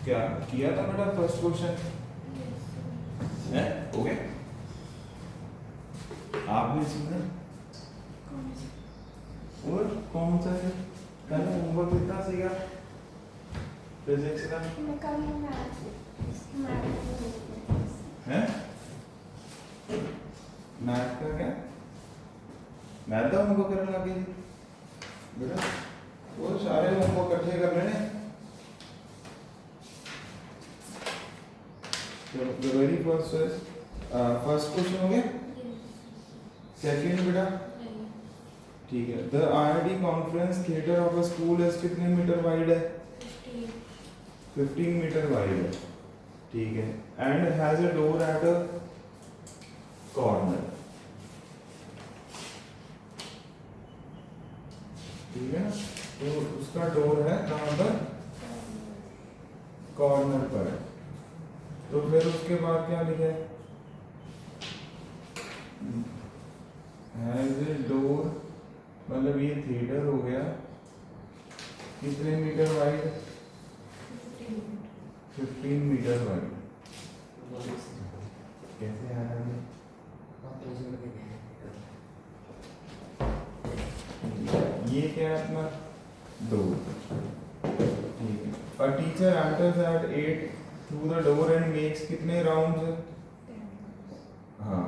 क्या किया था बेटा फर्स्ट क्वेश्चन है? हो गया? आपने सुना? और कौन सा है? कल होमवर्क कितना सीखा फिजिक्स का? है मैथ का क्या? मैथ का होमवर्क करने लगे जी बेटा, वो सारे होमवर्क इकट्ठे कर लेने। The very first is first question हो गया? सेकंड बेटा ठीक है। The IIT conference theater of a school is कितने मीटर वाइड है? 15 मीटर वाइड है, ठीक है। And has a door at a corner, ठीक है ना? तो उसका डोर है कहाँ पर? कॉर्नर पर है। तो फिर उसके बाद क्या लिखा है? हैज ए डोर, मतलब ये थिएटर हो गया, कितने मीटर वाइड? 15 metre wide. कैसे आया है? ये क्या है अपना? डोर, ठीक है। A teacher enters at 8 through the door and makes कितने राउंड्स? हाँ,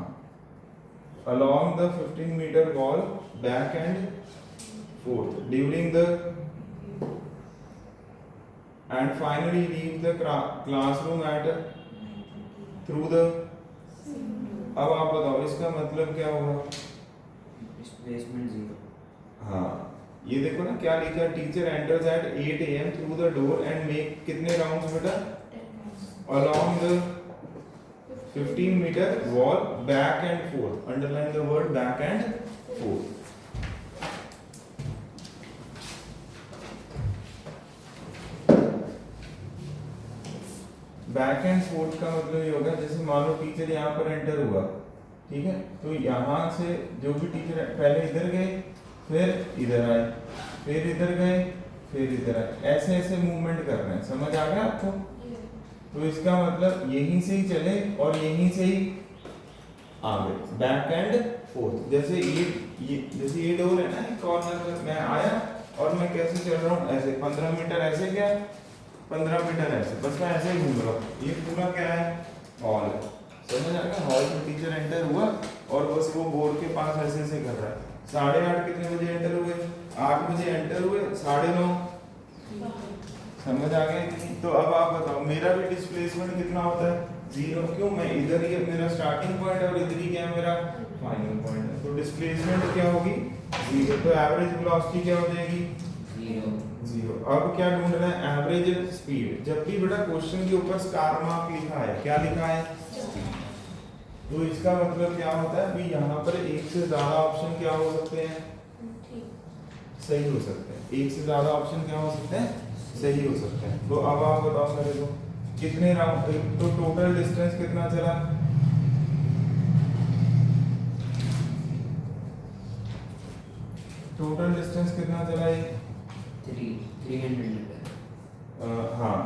along the 15 meter wall back and forth during the and finally leave the classroom at through the। अब आप बताओ इसका मतलब क्या होगा? Displacement zero. हाँ, ये देखो ना क्या लिखा है? Teacher enters at 8 AM through the door and make कितने राउंड्स बेटा? along the 15 meter wall back and forth, underline the word back and forth। Back and fourth का मतलब ये होगा जैसे मान लो टीचर यहाँ पर एंटर हुआ, ठीक है, तो यहाँ से जो भी टीचर पहले इधर गए, फिर इधर आए, फिर इधर गए, फिर इधर आए, ऐसे ऐसे मूवमेंट कर रहे हैं। समझ आ गया आपको? तो इसका मतलब यहीं से ही चले और यहीं से ही आगे, बैक एंड फोर्थ। जैसे ये डोर है ना, कॉर्नर पर मैं आया और मैं कैसे चल रहा हूँ? ऐसे 15 मीटर ऐसे, क्या 15 मीटर ऐसे, बस मैं ऐसे ही घूम रहा हूँ। ये पूरा क्या है? हॉल है। समझ आ गया? हॉल में टीचर एंटर हुआ और बस वो बोर्ड के पास ऐसे ऐसे कर रहा है। 8:30 कितने बजे एंटर हुए? 8 बजे एंटर हुए, 9:30। समझ आ गया? तो अब आप बताओ मेरा भी डिस्प्लेसमेंट कितना होता है? 0। क्यों? मैं इधर ही मेरा स्टार्टिंग पॉइंट है और इधर ही क्या है मेरा फाइनल पॉइंट है। तो डिस्प्लेसमेंट क्या होगी? 0। तो एवरेज वेलोसिटी क्या हो जाएगी? 0। अब क्या ढूंढना है? Average speed. जब भी बेटा क्वेश्चन के ऊपर स्टार मार्क लिखा है, क्या लिखा है? तो इसका मतलब क्या होता है? अभी यहाँ पर एक से ज्यादा ऑप्शन क्या हो सकते हैं? सही हो सकते हैं। एक से ज्यादा ऑप्शन क्या हो सकते हैं? सही हो सकते हैं। तो अब आप बताओ मेरे को कितने राउंड, तो टोटल डिस्टेंस कितना चला? टोटल डिस्टेंस कितना चला ये? 300 मीटर। हाँ,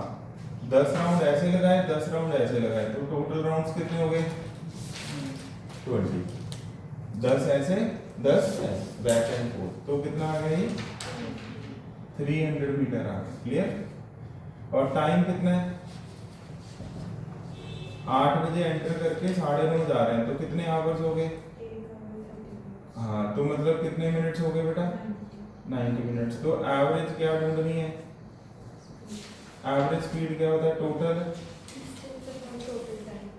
10 राउंड ऐसे लगाए, 10 राउंड ऐसे लगाए, तो टोटल राउंड्स कितने हो गए? 20। 10 ऐसे, 10 ऐसे, बैक एंड फोर्थ, तो कितना आ गया ये? 300 मीटर आ गया। क्लियर? और टाइम कितना है? 8 बजे एंटर करके 9:30 जा रहे हैं, तो कितने आवर्स हो गए? हाँ, तो मतलब कितने मिनट्स हो गए बेटा? 90 मिनट्स। तो एवरेज क्या ढूंढनी है? एवरेज स्पीड क्या होता है? टोटल।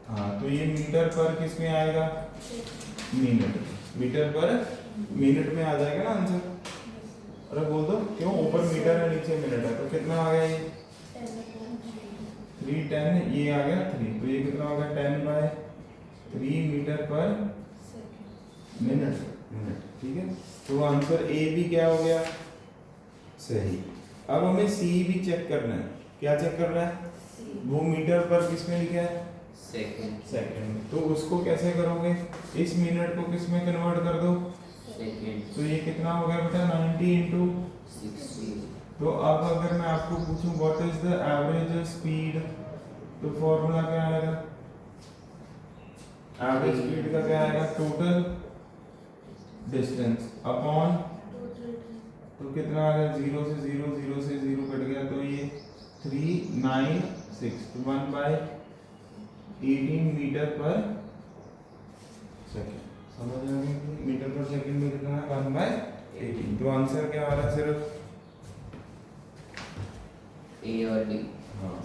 हाँ, तो ये मीटर पर किस में आएगा? मिनट। मीटर पर मिनट में आ जाएगा ना आंसर। अरे बोल दो क्यों? ऊपर मीटर है, नीचे मिनट है, तो कितना आ गया ये? 310। ये आ गया 3, तो ये कितना हो गया? 10/3 मीटर पर मिनट। ठीक है, तो आंसर ए भी क्या हो गया? सही। अब हमें सी भी चेक करना है। क्या चेक करना है? वो मीटर पर किस में लिखा है? सेकंड। तो उसको कैसे करोगे? इस मिनट को किस में कन्वर्ट कर दो? सेकंड। तो ये कितना हो गया बेटा? 90 × 60। तो अब अगर मैं आपको पूछूं what is the average speed, तो फॉर्मूला क्या आएगा? एवरेज स्पीड का क्या आएगा? टोटल डिस्टेंस अपॉन, तो कितना आ गया? 0 से 0, 0 से 0 कट गया, तो ये 396, तो 1/18 मीटर पर सेकेंड। समझ आ गया? मीटर पर सेकेंड में कितना है? 1/18। तो आंसर क्या आ रहा है? सिर्फ ए और डी। हाँ,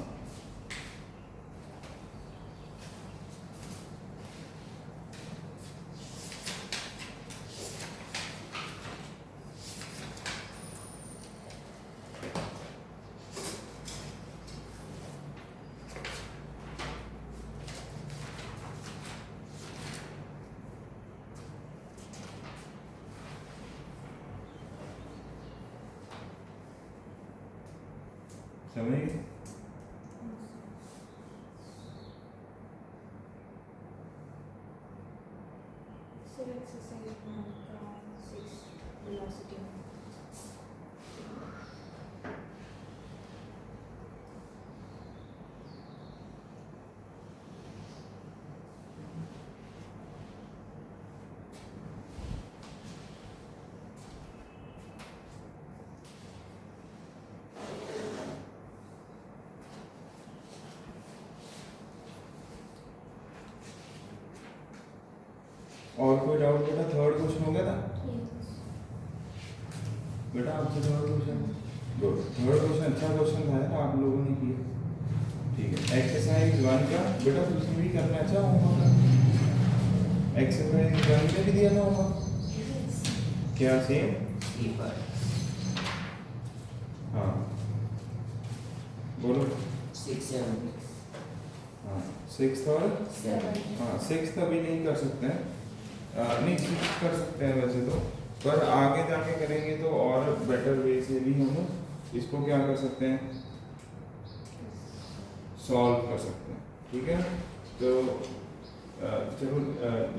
समझ गए? Sir, exercise 1.6 velocity. और कोई डाउट बेटा? थर्ड क्वेश्चन हो गया था Yes. बेटा आपसे? Third question, good. Third question अच्छा क्वेश्चन था ना, आप लोगों ने किया, ठीक है। एक्सरसाइज 1 का बेटा तुझे भी करना अच्छा होमवर्क। एक्सरसाइज 1 में भी दिया था होमवर्क, Yes. क्या सेम? सी पर हाँ बोलो। 6 7 हाँ 6 और 7। हाँ 6 अभी नहीं कर सकते हैं, नहीं 6 कर सकते हैं वैसे तो, पर आगे जाके करेंगे तो और बेटर वे से भी हम इसको क्या कर सकते हैं? सॉल्व कर सकते हैं, ठीक है। तो चलो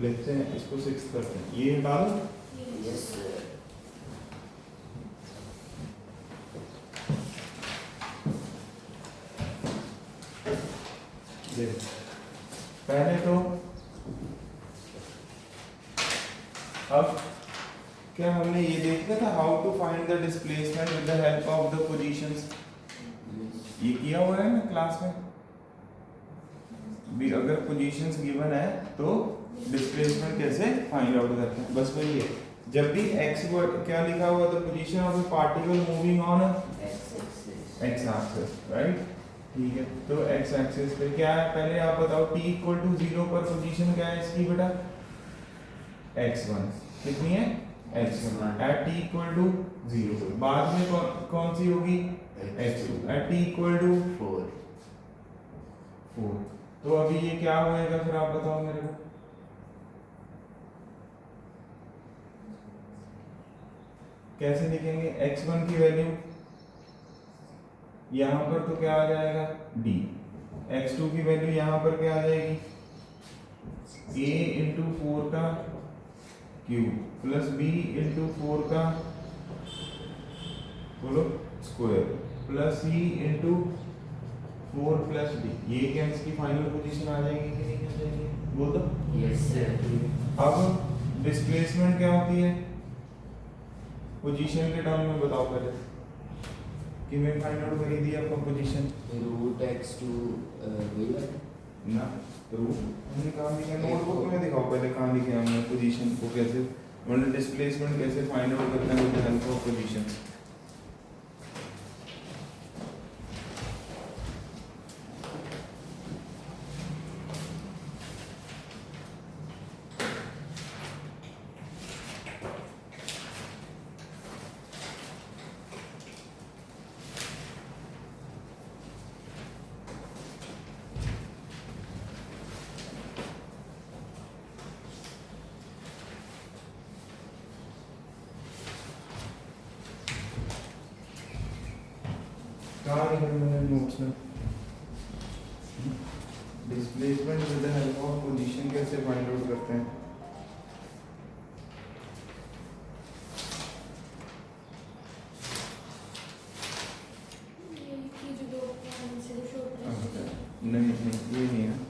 लिखते हैं इसको, 6 करते हैं, ये डालो। Yes sir. देख, पहले तो अब क्या हमने ये देखा था, how to find the displacement with the help of the positions, ये किया हुआ है ना क्लास में भी। अगर पोजीशंस गिवन है तो डिस्प्लेसमेंट कैसे फाइंड आउट करते हैं, बस वही है। जब भी x वर्ड क्या लिखा हुआ था, position of A particle moving on x axis, right, ठीक है। तो x एक्सिस पे क्या है, पहले आप बताओ t इक्वल टू 0 पर पोजीशन क्या है इसकी बेटा? x1 कितनी है? x1 eight t equal to 0। बाद में कौन सी होगी? x2 eight t equal to 4। तो अभी ये क्या होएगा फिर, आप बताओ मेरे को। कैसे लिखेंगे? x1 की वैल्यू यहां पर तो क्या आ जाएगा? d। x2 की वैल्यू यहां पर क्या आ जाएगी? a इंटू 4 का क्यूब प्लस b इंटू 4 का बोलो square plus c into 4 plus d। ये क्या इसकी फाइनल पोजीशन आ जाएगी कि नहीं आ जाएगी? बोल दो। Yes sir. अब डिस्प्लेसमेंट क्या होती है पोजीशन के टर्म में? बताओ पहले कि मैं फाइंड आउट करी दी आपको पोजीशन रूट x2 वही ना, रूट हमने कहाँ लिखा? नोटबुक में दिखाओ पहले कहाँ लिखे हमने पोजीशन को, कैसे मतलब डिस्प्लेसमेंट कैसे फाइंड आउट करते हैं with the help of position. कहाँ लिखा मैंने नोट्स में? Displacement with the help of position कैसे फाइंड आउट करते हैं? नहीं नहीं ये नहीं है।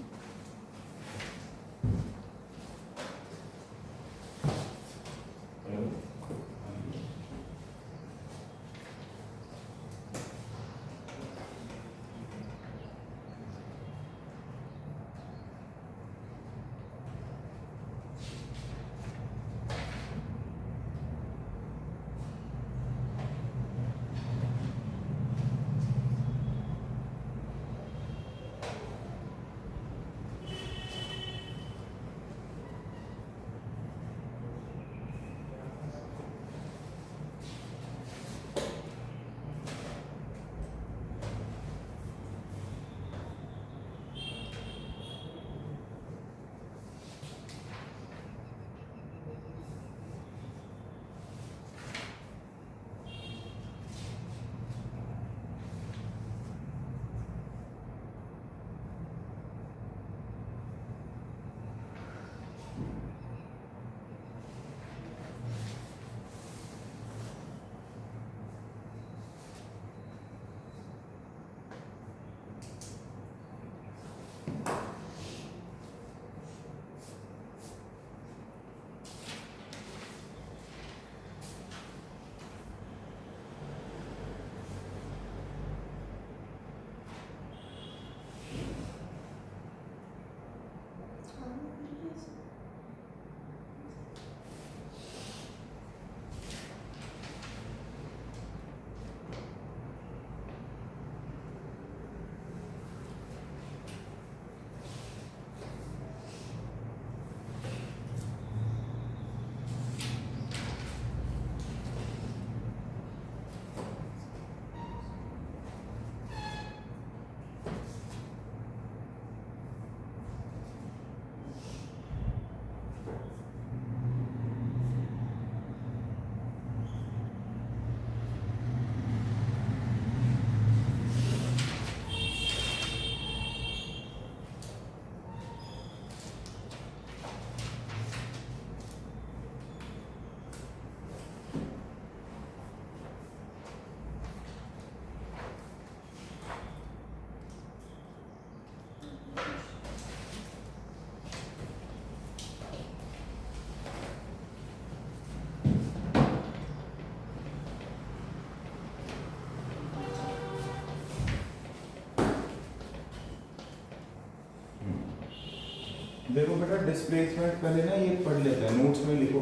देखो बेटा डिस्प्लेसमेंट पहले ना ये पढ़ लेते हैं, नोट्स में लिखो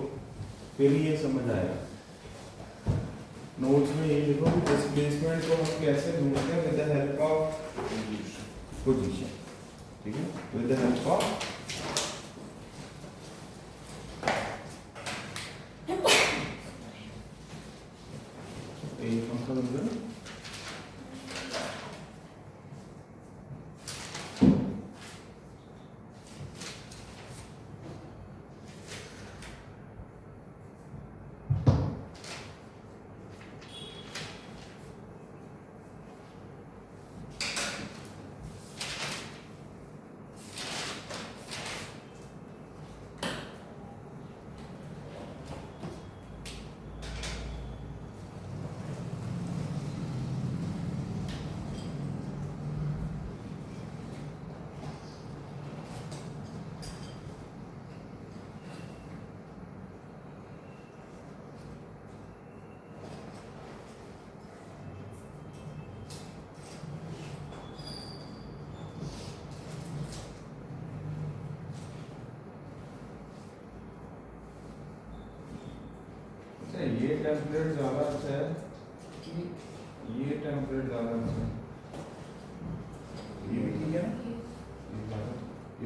फिर ये समझ आएगा। नोट्स में ये लिखो कि डिस्प्लेसमेंट को हम कैसे ढूंढते हैं with the help of position, ठीक है, विद द हेल्प ऑफ ये फंक्शन समझो। ये टेम्पलेट ज़्यादा अच्छा है कि ये टेम्पलेट ज़्यादा अच्छा है? ये भी ठीक है ना,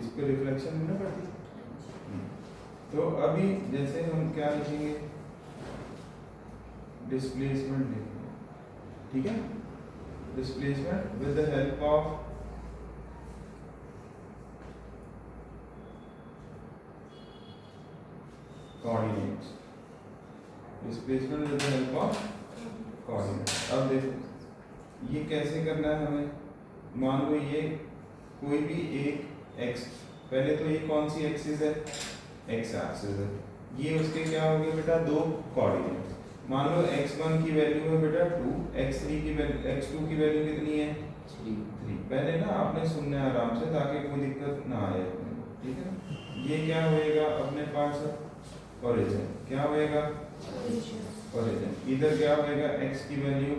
इस पे रिफ्लेक्शन भी ना पड़ती। तो अभी जैसे हम क्या लिखेंगे, डिस्प्लेसमेंट लिखेंगे, ठीक है, displacement with the help of coordinates, displacement with the help of coordinates. अब देखो ये कैसे करना है हमें, मान लो ये कोई भी एक एक्स, पहले तो ये कौन सी एक्सिस है, एक्स एक्सिस है, ये उसके क्या हो गए बेटा, दो कोऑर्डिनेट्स। मान लो x1 की वैल्यू है बेटा 2, x3 की वैल्यू, x2 की वैल्यू कितनी है 3. 3। पहले ना आपने सुनना है आराम से ताकि कोई दिक्कत ना आए अपने को, ठीक है ना। ये क्या होएगा अपने पास ओरिजिन, क्या होएगा ओरिजिन। इधर क्या होएगा x की वैल्यू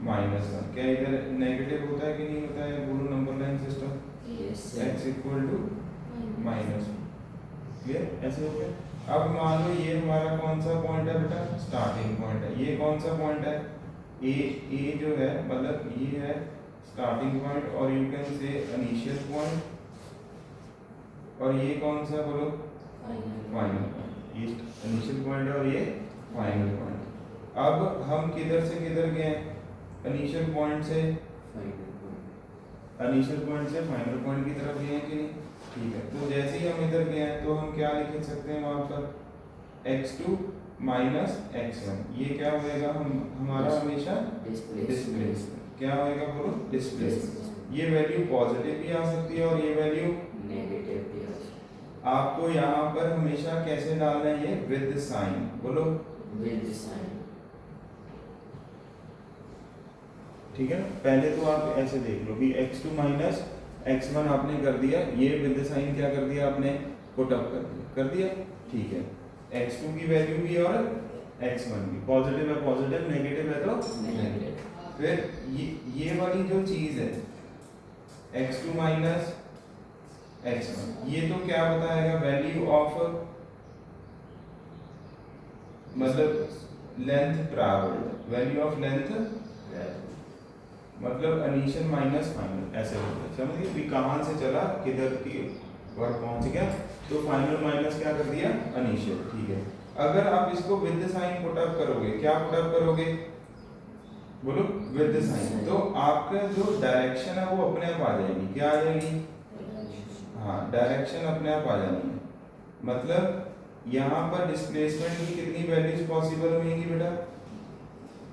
-1। क्या इधर नेगेटिव होता है कि नहीं होता है, बोलो number line system. Yes, x equal to -1, clear, ऐसे हो गया। अब मान लो ये हमारा कौन सा पॉइंट है बेटा, स्टार्टिंग पॉइंट है। ये कौन सा पॉइंट है, ए जो है मतलब ये है स्टार्टिंग पॉइंट और you can say initial point, और ये कौन सा बोलो, फाइनल पॉइंट। ये इनिशियल पॉइंट है और ये फाइनल पॉइंट। अब हम किधर से किधर गए, इनिशियल पॉइंट से फाइनल पॉइंट की तरफ गए हैं कि नहीं, ठीक है। तो जैसे ही हम इधर गए हैं तो हम क्या लिख सकते हैं वहां पर, x2 माइनस x1। ये क्या होएगा, हम हमारा हमेशा डिस्प्लेसमेंट, क्या होएगा बोलो, डिस्प्लेसमेंट। ये वैल्यू पॉजिटिव भी आ सकती है और ये वैल्यू नेगेटिव भी आ सकता आपको यहाँ पर हमेशा कैसे डालना है, ये विद साइन, बोलो है विद साइन। ठीक है ना। पहले तो आप ऐसे देख लो कि x2 माइनस x1 आपने कर दिया, ये विद साइन क्या कर दिया आपने, पुट अप कर दिया, ठीक है। x2 की वैल्यू भी और x1 भी, पॉजिटिव है पॉजिटिव, नेगेटिव है तो नेगेटिव। फिर ये वाली जो चीज है x2 माइनस x1, ये तो क्या बताएगा, वैल्यू ऑफ मतलब length travelled, value of length मतलब इनिशियल माइनस फाइनल, ऐसे होता है, समझिए भी कहाँ से चला किधर की पर पहुंच गया, तो फाइनल माइनस क्या कर दिया, इनिशियल, ठीक है। अगर आप इसको विद साइन पुट अप करोगे, क्या पुट अप करोगे बोलो, विद साइन, तो आपका जो डायरेक्शन है वो अपने आप आ जाएगी, क्या आ जाएगी, हाँ डायरेक्शन अपने आप आ जानी है। मतलब यहाँ पर डिस्प्लेसमेंट की कितनी वैल्यूज पॉसिबल होंगी बेटा,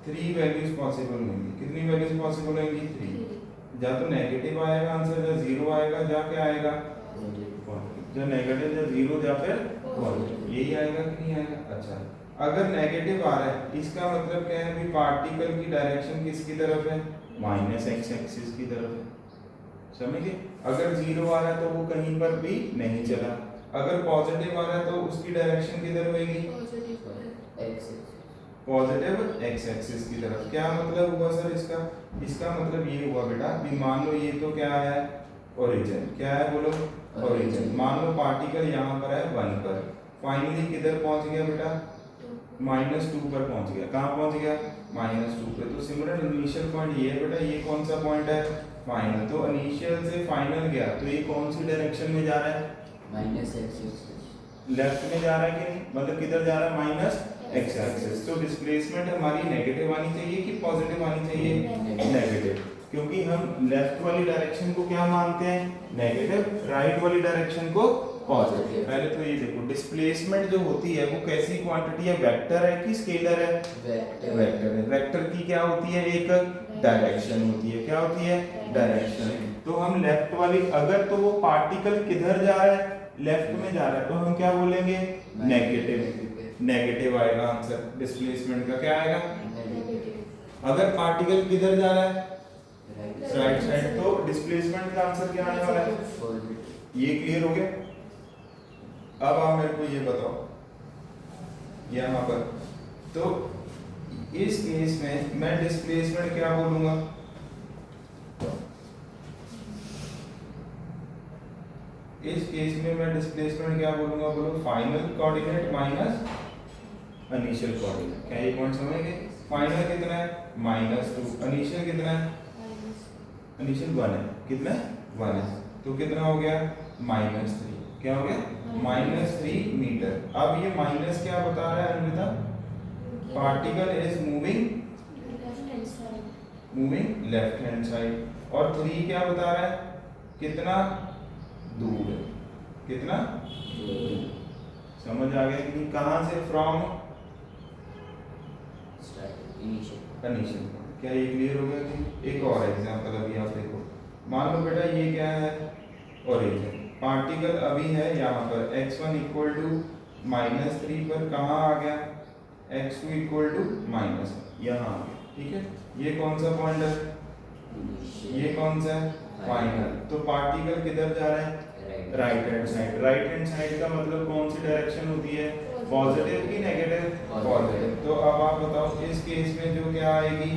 3 वैल्यूज पॉसिबल होंगी। कितनी वैल्यूज पॉसिबल होंगी, 3। या तो नेगेटिव आएगा आंसर, या 0 आएगा, या क्या आएगा, जो नेगेटिव या 0 या फिर पॉजिटिव, यही आएगा कि नहीं आएगा। अच्छा, अगर नेगेटिव आ रहा है इसका मतलब क्या है, भी पार्टिकल की डायरेक्शन किसकी तरफ है, माइनस x एक्सिस की तरफ है, समझिए। अगर 0 आ रहा है तो वो कहीं पर भी नहीं चला, अगर पॉजिटिव आ रहा है तो उसकी डायरेक्शन किधर होगी, पॉजिटिव x एक्सिस की तरफ। क्या मतलब हुआ सर इसका, इसका मतलब ये हुआ बेटा कि मान लो ये तो क्या है ओरिजिन, क्या है बोलो ओरिजिन। मान लो पार्टिकल यहाँ पर है 1 पर, फाइनली किधर पहुंच गया बेटा, -2 पर पहुंच गया। कहाँ पहुंच गया, -2 पे। तो सिमिलर इनिशियल पॉइंट ये है बेटा, ये कौन सा पॉइंट है, फाइनल। तो इनिशियल से फाइनल गया तो ये कौन सी डायरेक्शन में जा रहा है, माइनस एक्स लेफ्ट में जा रहा है कि नहीं, मतलब किधर जा रहा है, माइनस x एक्सिस। तो डिस्प्लेसमेंट हमारी नेगेटिव आनी चाहिए कि पॉजिटिव आनी चाहिए, नेगेटिव, क्योंकि हम लेफ्ट वाली डायरेक्शन को क्या मानते हैं, नेगेटिव, राइट वाली डायरेक्शन को पॉजिटिव। पहले तो ये देखो डिस्प्लेसमेंट जो होती है वो कैसी क्वांटिटी है, वेक्टर है कि स्केलर है, वेक्टर है। वेक्टर की क्या होती है, एक डायरेक्शन होती है, क्या होती है, डायरेक्शन। तो हम लेफ्ट वाली, अगर तो वो पार्टिकल किधर जा रहा है, लेफ्ट में जा रहा है, तो हम क्या बोलेंगे, नेगेटिव, नेगेटिव आएगा आंसर डिस्प्लेसमेंट का, क्या आएगा, अगर पार्टिकल किधर जा रहा है, राइट साइड, तो डिस्प्लेसमेंट का आंसर क्या आने वाला है, ये क्लियर हो गया। अब आप मेरे को ये बताओ यहाँ पर, तो इस केस में मैं डिस्प्लेसमेंट क्या बोलूंगा, इस केस में मैं डिस्प्लेसमेंट क्या बोलूंगा, बोलो final coordinate minus initial coordinate. क्या ये पॉइंट समझेंगे, फाइनल कितना है, -2, इनिशियल कितना है, इनिशियल 1 है, कितना है, 1 है, तो कितना हो गया, -3। क्या हो गया, -3 मीटर। अब ये माइनस क्या बता रहा है Anvita, particle is moving left hand side, और 3 क्या बता रहा है, कितना दूर है, कितना समझ आ गया कि कहां से, फ्रॉम इनिशियल। क्या ये क्लियर हो गया कि। एक और एग्जांपल अभी आप देखो, मान लो बेटा ये क्या है, ओरिजिन, पार्टिकल अभी है यहाँ पर x1 इक्वल टू -3 पर, कहाँ आ गया, x2 इक्वल टू -1, यहाँ आ गया, ठीक है। ये कौन सा पॉइंट है, ये कौन सा है? फाइनल। तो पार्टिकल किधर जा रहा है? Right hand side. Right hand side का मतलब कौन सी डायरेक्शन होती है? पॉजिटिव की नेगेटिव? पॉजिटिव। तो अब आप बताओ इस केस में जो क्या आएगी,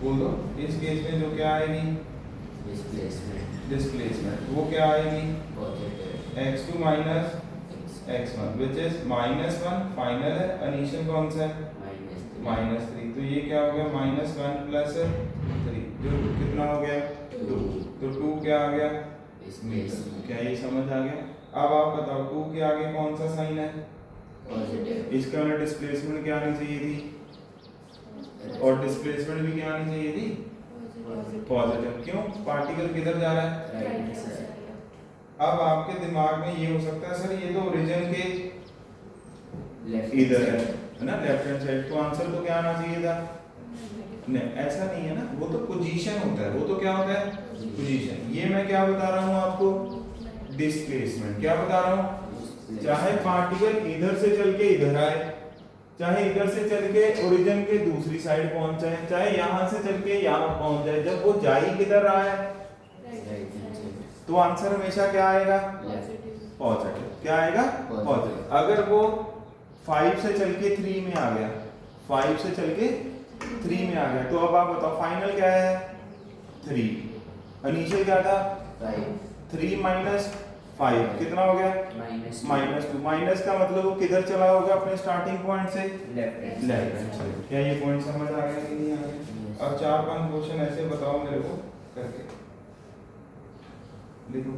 बोलो इस केस में जो क्या आएगी? डिस्प्लेसमेंट। वो क्या आएगी? x2 minus x1 which is -1 final है, इनिशियल कौन सा है? -3। तो ये क्या हो गया? -1 प्लस 3 जो कितना हो गया? 2। तो 2 क्या आ गया? क्या ये समझ आ गया? अब आप बताओ 2 के आगे कौन सा साइन है? इसका मतलब डिस्प्लेसमेंट क्या आनी चाहिए थी? और डिस्प्लेसमेंट भी क्या आनी चाहिए थी? पॉजिटिव। क्यों? पार्टिकल किधर जा रहा है? अब आपके दिमाग में ये हो सकता है सर ये तो ओरिजिन के इधर है ना, लेफ्ट हैंड साइड। तो आंसर तो क्या आना चाहिए था? नहीं, ऐसा नहीं है ना, वो तो पोजीशन होता है। वो तो क्या होता है? पोजीशन। ये मैं क्या बता रहा हूँ आपको? डिस्प्लेसमेंट। क्या बता रहा हूँ? चाहे पार्टिकल इधर से चल के इधर आए, चाहे इधर से चल के ओरिजिन के दूसरी साइड पहुंच जाए, चाहे यहाँ से चल के यहाँ पहुंच जाए, जब वो जा ही किधर रहा है तो आंसर हमेशा क्या आएगा? पॉजिटिव। क्या आएगा? पॉजिटिव। अगर वो 5 से चल के 3 में आ गया, 5 से चल के 3 में आ गया, तो अब आप बताओ फाइनल क्या है? 3। इनिशियल क्या था? 3 माइनस 5 कितना हो गया? -2। माइनस का मतलब वो किधर चला होगा? अपने स्टार्टिंग पॉइंट से लेफ्ट हैंड साइड। क्या ये पॉइंट समझ आ गया कि नहीं आ गया? अब 4-5 क्वेश्चन ऐसे बताओ मेरे को करके लिखो।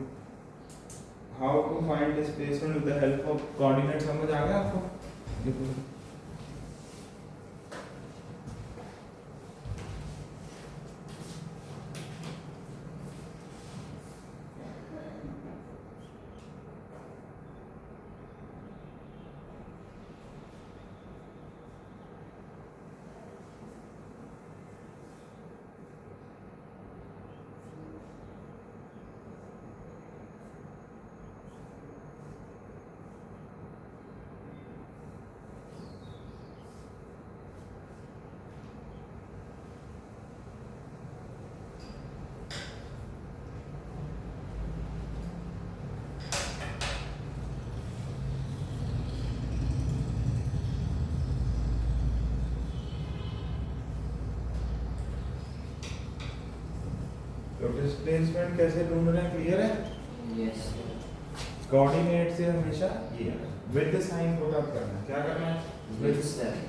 How to find displacement with the help of coordinate. समझ आ गया आपको? लिखो। तो डिस्प्लेसमेंट कैसे ढूंढ रहे हैं? क्लियर है? कोऑर्डिनेट से हमेशा ये विद साइन पुट अप करना है। क्या करना है? With sign.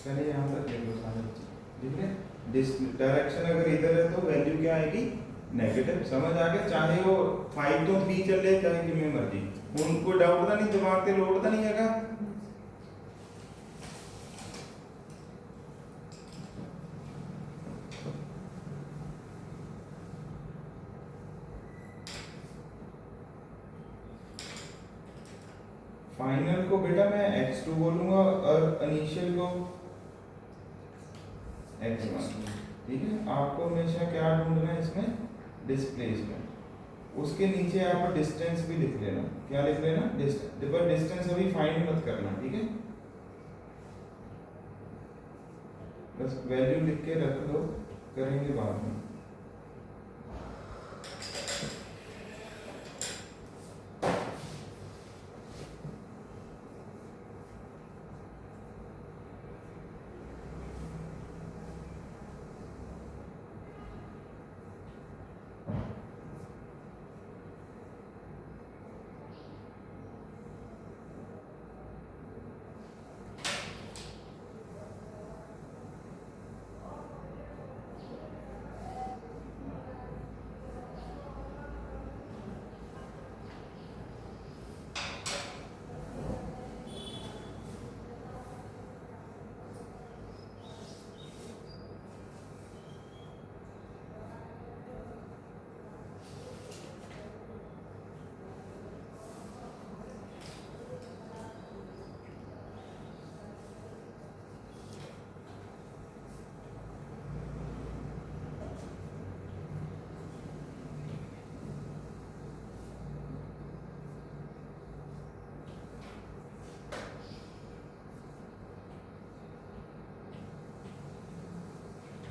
पहले यहाँ तक देख लो सारे बच्चे। ठीक है? डायरेक्शन अगर इधर है तो वैल्यू क्या आएगी? नेगेटिव। समझ आ गया? चाहे वो 5 तो 3 चल रहे, चाहे कि में मर्जी, उनको डाउट था नहीं, दिमाग पे लोड था नहीं है। फाइनल को बेटा मैं x2 बोलूंगा और इनिशियल को x1। ठीक है, आपको हमेशा क्या ढूंढना है इसमें, डिस्प्लेसमेंट। उसके नीचे आप डिस्टेंस भी लिख लेना, क्या लिख लेना, डिस्टेंस। पर डिस्टेंस अभी फाइंड मत करना, ठीक है, बस वैल्यू लिख के रख दो, करेंगे बाद में।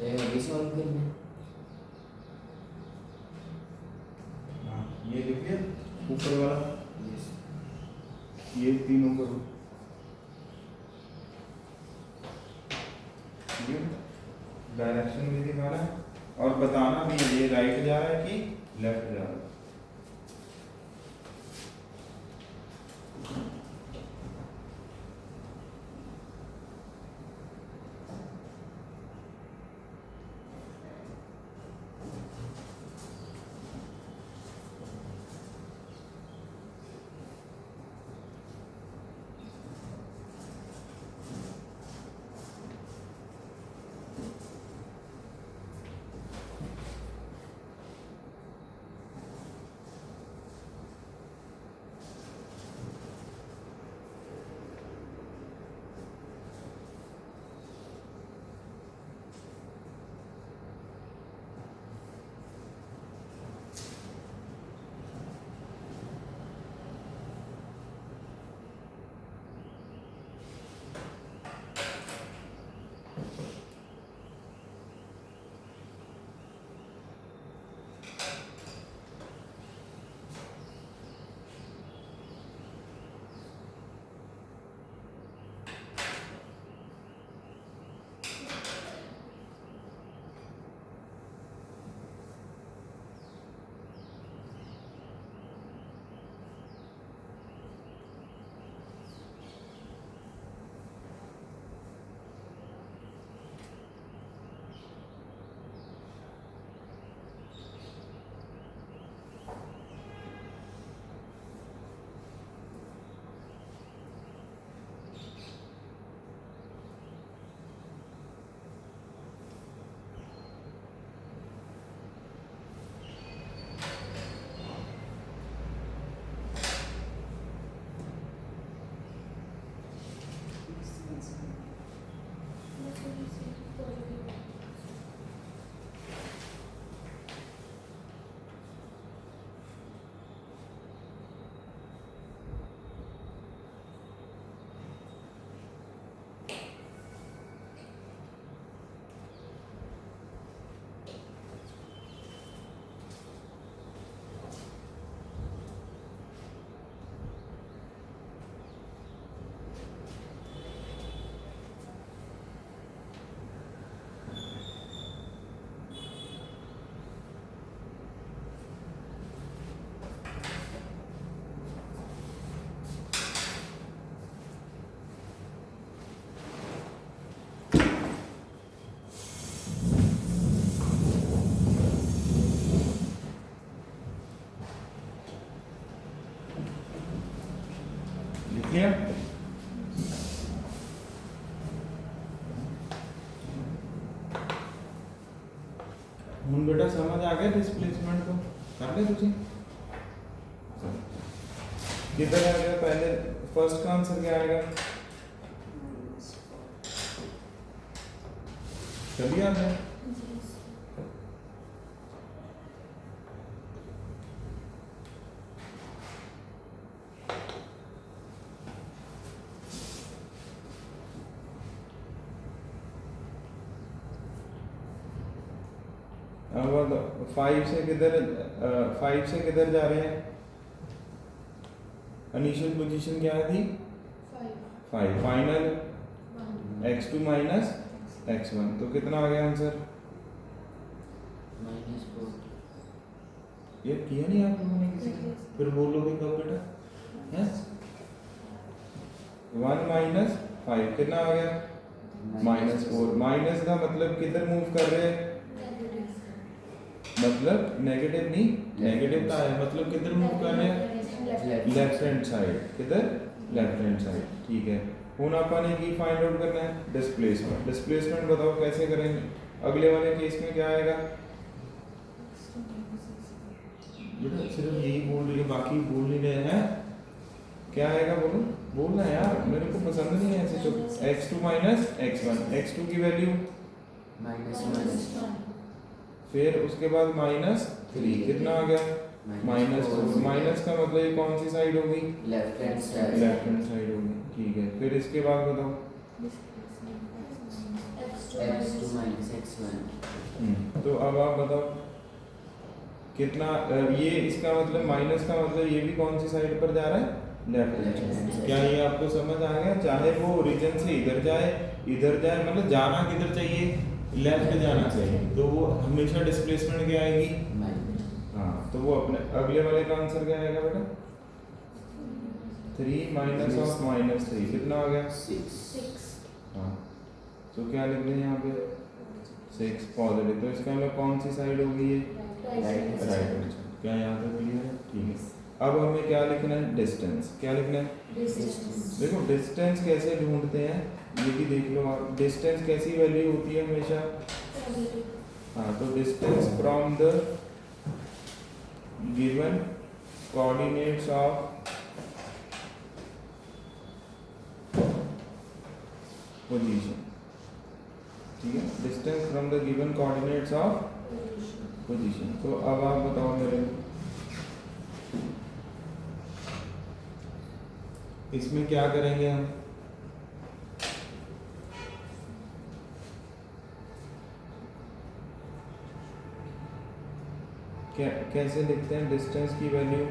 अभी सॉल्व करना है। हाँ, ये लिख लिया ऊपर वाला, यस ये तीनों करो, डायरेक्शन भी दिखाना है और बताना भी ये राइट जा रहा है कि लेफ्ट जा रहा है। क्लियर? ਹੁਣ बेटा समझ आ गया डिस्प्लेसमेंट को कर ले तुझे किधर आएगा पहले फर्स्ट का आंसर क्या आएगा सभी आ गया अब 5 से किधर 5 से किधर जा रहे हैं? इनिशियल पोजीशन क्या थी? 5 फाइनल x2 माइनस x1, तो कितना आ गया आंसर? -4 ये किया नहीं आप लोगों ने किसी ने? फिर बोलोगे कब बेटा? हैं 1 माइनस 5 कितना आ गया? -4। माइनस का मतलब किधर मूव कर रहे हैं? मतलब नेगेटिव नहीं, नेगेटिव का है मतलब किधर मूव कर रहे हैं? Left hand side. किधर? Left hand side. ठीक है, ਹੁਣ ਆਪਾਂ ने की फाइंड आउट करना है? डिस्प्लेसमेंट। डिस्प्लेसमेंट बताओ कैसे करेंगे? अगले वाले केस में क्या आएगा बेटा? सिर्फ यही बोल रही है, बाकी बोल नहीं रहे हैं। क्या आएगा बोलो, बोलना है यार, मेरे को पसंद नहीं है ऐसे चुप। x2 माइनस x1, x2 की वैल्यू -1 फिर उसके बाद -3 कितना आ गया? -4। माइनस का मतलब ये कौन सी साइड होगी? Left hand side. Left hand side होगी। ठीक है, फिर इसके बाद बताओ। x2 - x1 तो अब आप बताओ कितना ये इसका मतलब माइनस का मतलब ये भी कौन सी साइड पर जा रहा है? Left hand side. क्या ये आपको समझ आ गया? चाहे वो ओरिजिन से इधर जाए मतलब जाना किधर चाहिए? लेफ्ट जाना चाहिए, तो वो हमेशा डिस्प्लेसमेंट क्या आएगी? हाँ, तो वो अपने अगले वाले का आंसर क्या आएगा बेटा? 3 माइनस ऑफ -3 कितना आ गया? 6 हाँ, तो क्या लिख रहे हैं यहाँ पे? 6 पॉजिटिव। तो इसका मतलब कौन सी साइड होगी ये? Right hand. क्या यहाँ तक क्लियर है? ठीक है, अब हमें क्या लिखना है? डिस्टेंस। क्या लिखना है? देखो डिस्टेंस कैसे ढूंढते हैं ये भी देख लो आप। डिस्टेंस कैसी वैल्यू होती है हमेशा? हाँ, तो distance from the given coordinates of position. ठीक है, distance from the given coordinates of position. तो अब आप बताओ मेरे, इसमें क्या करेंगे हम? कैसे लिखते हैं डिस्टेंस की value?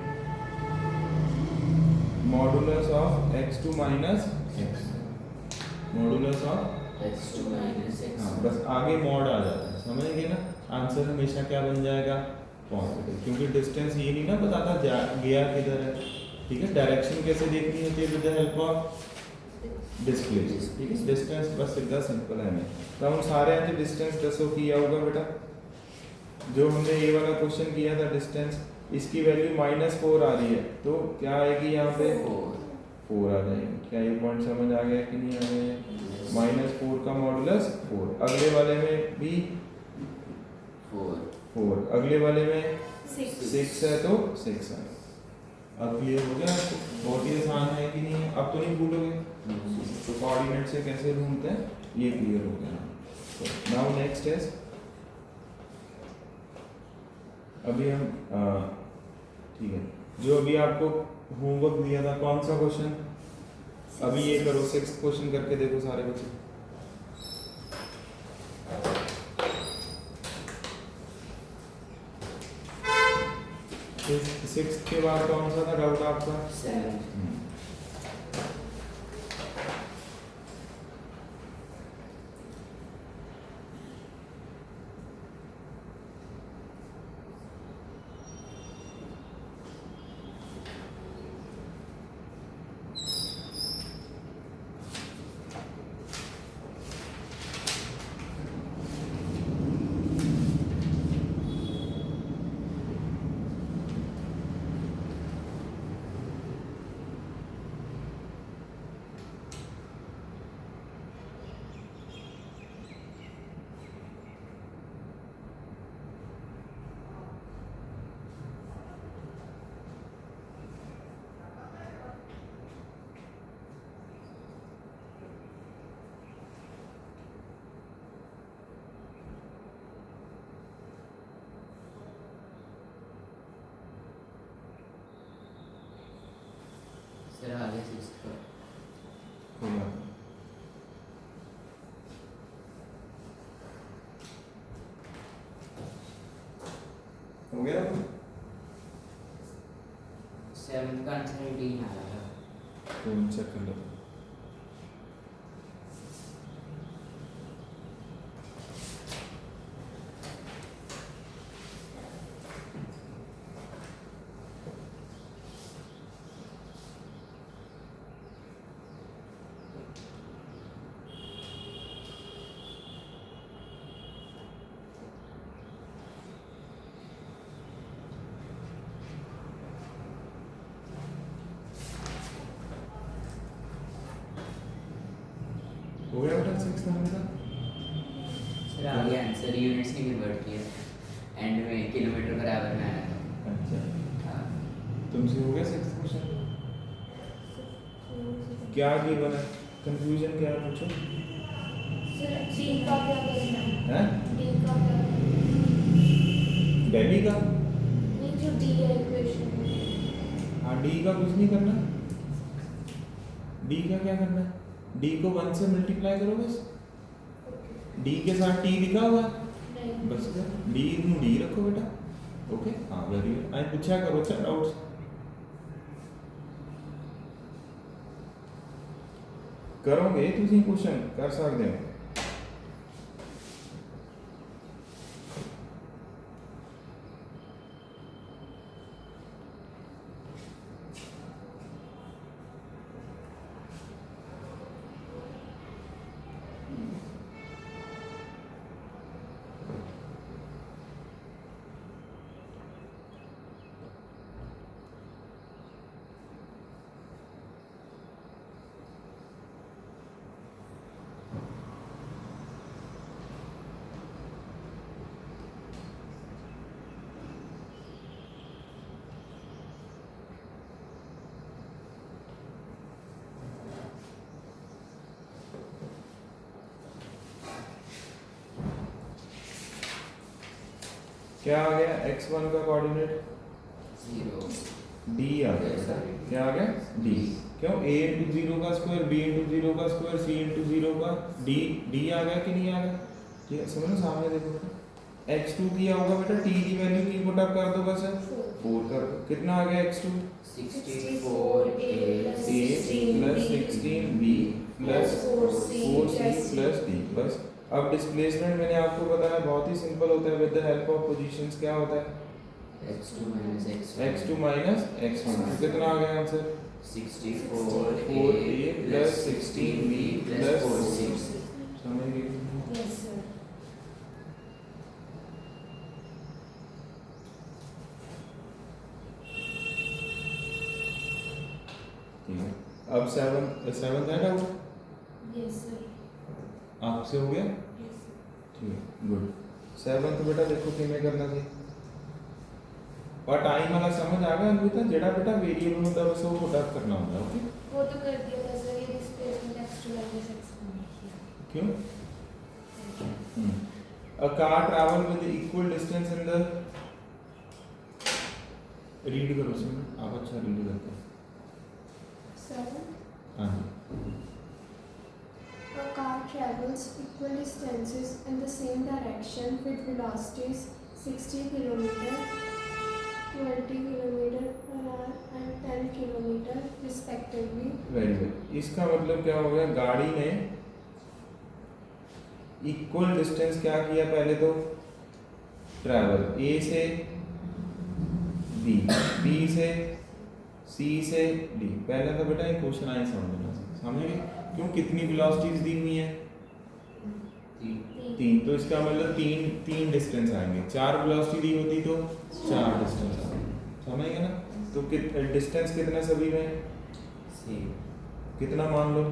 Modulus of x2 minus x, modulus of x2 - x हाँ, बस आगे मॉड आ जाता है, समझ गए ना? आंसर हमेशा क्या बन जाएगा? पॉजिटिव, क्योंकि डिस्टेंस ये नहीं ना बताता गया किधर है। ठीक है, डायरेक्शन कैसे देखनी होती है? With the help of displace. ठीक है, डिस्टेंस बस सीधा सिंपल है। तो हम सारे आज डिस्टेंस दसो किया होगा बेटा, जो हमने ये वाला क्वेश्चन किया था डिस्टेंस, इसकी वैल्यू -4 आ रही है, तो क्या आएगी यहाँ पे? 4 आ जाएगी। क्या ये पॉइंट समझ आ गया कि नहीं आ गया? -4 का मॉडुलस 4। अगले वाले में भी 4, अगले वाले में 6 है तो 6 है। अब क्लियर हो गया आपको? बहुत ही आसान है कि नहीं? अब तो नहीं भूलोगे? तो कोऑर्डिनेट से कैसे ढूंढते हैं ये क्लियर हो गया। तो नाउ नेक्स्ट इज, अभी हम ठीक है, जो अभी आपको होमवर्क दिया था कौन सा क्वेश्चन? अभी ये करो, 6th क्वेश्चन करके देखो सारे बच्चे। 6th के बाद कौन सा था डाउट आपका? 7 तो हो गया? 7th का आंसर 18 आ रहा था। तो चेक कर लो। हो गया बेटा 6 नंबर का? सर आगे आंसर यूनिट्स ने कन्वर्ट किया एंड में किलोमीटर पर आवर में आया था। अच्छा, हाँ तुमसे हो गया 6th क्वेश्चन? क्या गिवन है? कंफ्यूजन क्या है पूछो? सर डी का क्या करना है? हैं? डी का क्या करना डेली का? है? नहीं, जो डी है इक्वेशन में। हाँ, डी का कुछ नहीं करना। डी का क्या करना है? डी को 1 से मल्टीप्लाई करो बस। डी के साथ टी लिखा हुआ है, नहीं बस डी नु डी रखो बेटा। ओके, हाँ वेरी गुड। आई पूछा करो अच्छा डाउट्स। करोगे ਤੁਸੀਂ क्वेश्चन कर सकते हो। क्या आ गया x1 का कोऑर्डिनेट? 0 d आ गया बेटा। क्या आ गया? d। क्यों? a इंटू 0 का स्क्वायर, b इंटू 0 का स्क्वायर, c इंटू 0 का d। d आ गया कि नहीं आ गया? ठीक है, समझो सामने देखो बेटा। x2 किया होगा बेटा, t की वैल्यू की पुट अप कर दो बस। 4 कर दो। कितना आ गया x2? 64 a plus 16b plus 4c plus d। बस। अब डिस्प्लेसमेंट मैंने आपको बताया बहुत ही सिंपल होता है, with the help of positions क्या होता है? x2 minus x1 x2 minus x1। कितना आ गया answer? 64a plus 16b plus 4c। समझ गए? Yes sir. ठीक है, अब 7 है डाउट? Yes sir. आपसे हो गया? Yes sir. ठीक है, गुड। 7 तो बेटा देखो किमें करना सी। और टाइम वाला समझ आ गया अभी तक? जेड़ा बेटा वेरिएबल होता है उसको पुट अप करना होता है। ओके, वो तो कर दिया था सर, ये डिस्प्लेसमेंट x2 माइनस x1 नहीं किया। क्यों? A car travel with equal distance in the read करो सुन आप अच्छा रीड करते हैं। 7. हाँ A car travels equal distances in the same direction with velocities 60 km, 20 km per hour and 10 km respectively. Very good. इसका मतलब क्या हो गया? गाड़ी ने इक्वल डिस्टेंस क्या किया? पहले तो ट्रैवल ए से बी, बी से सी से डी। पहले तो बेटा ये क्वेश्चन आए समझना, समझ गए? क्यों? कितनी वेलोसिटीज दी हुई है? 3। तो इसका मतलब तीन डिस्टेंस आएंगे। 4 वेलोसिटी दी होती तो 4 डिस्टेंस आएंगे, समझ गए ना? तो डिस्टेंस कितना सभी में? सेम कितना मान लो?